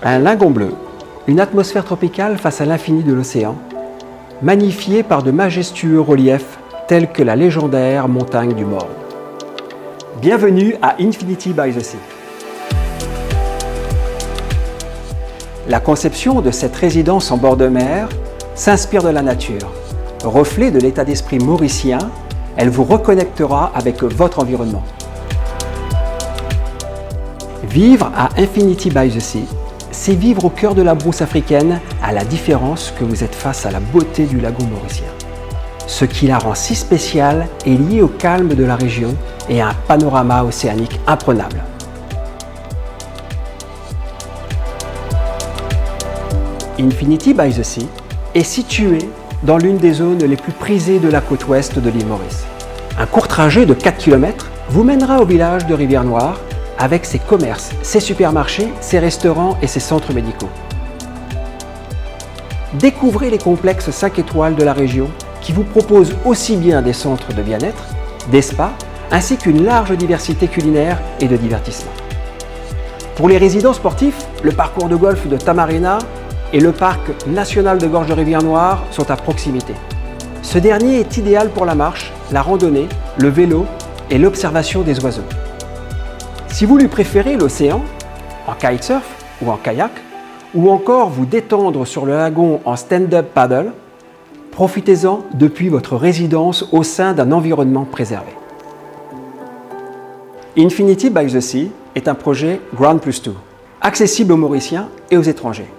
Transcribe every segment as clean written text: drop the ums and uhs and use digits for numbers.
Un lagon bleu, une atmosphère tropicale face à l'infini de l'océan, magnifiée par de majestueux reliefs tels que la légendaire montagne du Morne. Bienvenue à Infinity by the Sea. La conception de cette résidence en bord de mer s'inspire de la nature. Reflet de l'état d'esprit mauricien, elle vous reconnectera avec votre environnement. Vivre à Infinity by the Sea, c'est vivre au cœur de la brousse africaine, à la différence que vous êtes face à la beauté du lagon mauricien. Ce qui la rend si spéciale est lié au calme de la région et à un panorama océanique imprenable. Infinity by the Sea est situé dans l'une des zones les plus prisées de la côte ouest de l'île Maurice. Un court trajet de 4 km vous mènera au village de Rivière-Noire avec ses commerces, ses supermarchés, ses restaurants et ses centres médicaux. Découvrez les complexes 5 étoiles de la région qui vous proposent aussi bien des centres de bien-être, des spas, ainsi qu'une large diversité culinaire et de divertissement. Pour les résidents sportifs, le parcours de golf de Tamarina et le parc national de Gorges de Rivière-Noire sont à proximité. Ce dernier est idéal pour la marche, la randonnée, le vélo et l'observation des oiseaux. Si vous lui préférez l'océan, en kitesurf ou en kayak, ou encore vous détendre sur le lagon en stand-up paddle, profitez-en depuis votre résidence au sein d'un environnement préservé. Infinity by the Sea est un projet Ground+2, accessible aux Mauriciens et aux étrangers.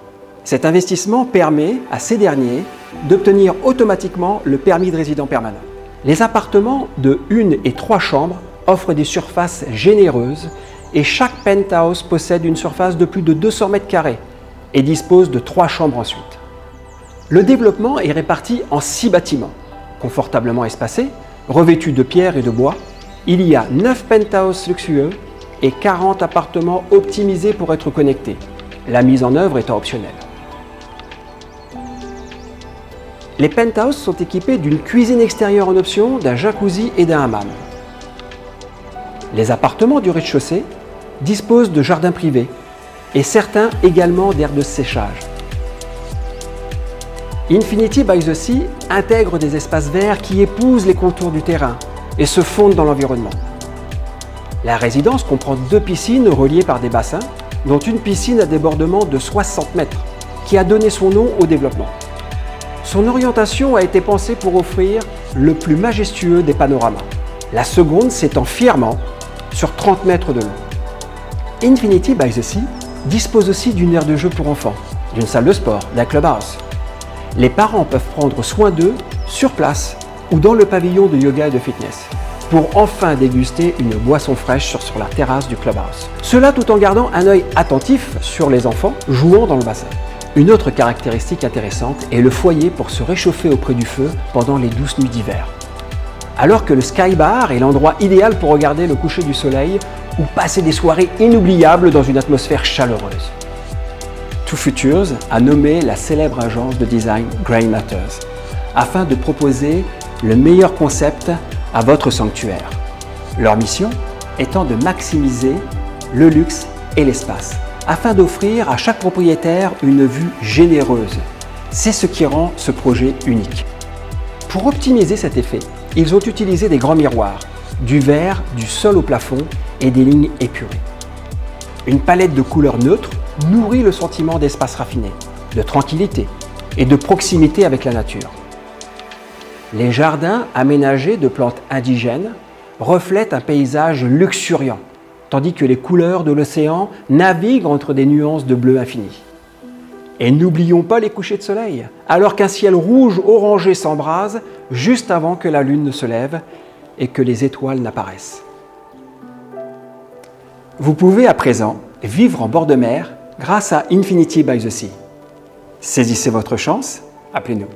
Cet investissement permet à ces derniers d'obtenir automatiquement le permis de résident permanent. Les appartements de 1 et 3 chambres offrent des surfaces généreuses et chaque penthouse possède une surface de plus de 200 mètres carrés et dispose de 3 chambres ensuite. Le développement est réparti en 6 bâtiments, confortablement espacés, revêtus de pierre et de bois. Il y a 9 penthouses luxueux et 40 appartements optimisés pour être connectés, la mise en œuvre étant optionnelle. Les penthouses sont équipés d'une cuisine extérieure en option, d'un jacuzzi et d'un hammam. Les appartements du rez-de-chaussée disposent de jardins privés et certains également d'aires de séchage. Infinity by the Sea intègre des espaces verts qui épousent les contours du terrain et se fondent dans l'environnement. La résidence comprend 2 piscines reliées par des bassins, dont une piscine à débordement de 60 mètres, qui a donné son nom au développement. Son orientation a été pensée pour offrir le plus majestueux des panoramas. La seconde s'étend fièrement sur 30 mètres de long. Infinity by the Sea dispose aussi d'une aire de jeu pour enfants, d'une salle de sport, d'un clubhouse. Les parents peuvent prendre soin d'eux sur place ou dans le pavillon de yoga et de fitness, pour enfin déguster une boisson fraîche sur la terrasse du clubhouse. Cela tout en gardant un œil attentif sur les enfants jouant dans le bassin. Une autre caractéristique intéressante est le foyer pour se réchauffer auprès du feu pendant les douces nuits d'hiver. Alors que le Sky Bar est l'endroit idéal pour regarder le coucher du soleil ou passer des soirées inoubliables dans une atmosphère chaleureuse. Two Futures a nommé la célèbre agence de design Grey Matters afin de proposer le meilleur concept à votre sanctuaire. Leur mission étant de maximiser le luxe et l'espace, afin d'offrir à chaque propriétaire une vue généreuse. C'est ce qui rend ce projet unique. Pour optimiser cet effet, ils ont utilisé des grands miroirs, du verre, du sol au plafond et des lignes épurées. Une palette de couleurs neutres nourrit le sentiment d'espace raffiné, de tranquillité et de proximité avec la nature. Les jardins aménagés de plantes indigènes reflètent un paysage luxuriant, tandis que les couleurs de l'océan naviguent entre des nuances de bleu infini. Et n'oublions pas les couchers de soleil, alors qu'un ciel rouge orangé s'embrase juste avant que la lune ne se lève et que les étoiles n'apparaissent. Vous pouvez à présent vivre en bord de mer grâce à Infinity by the Sea. Saisissez votre chance, appelez-nous.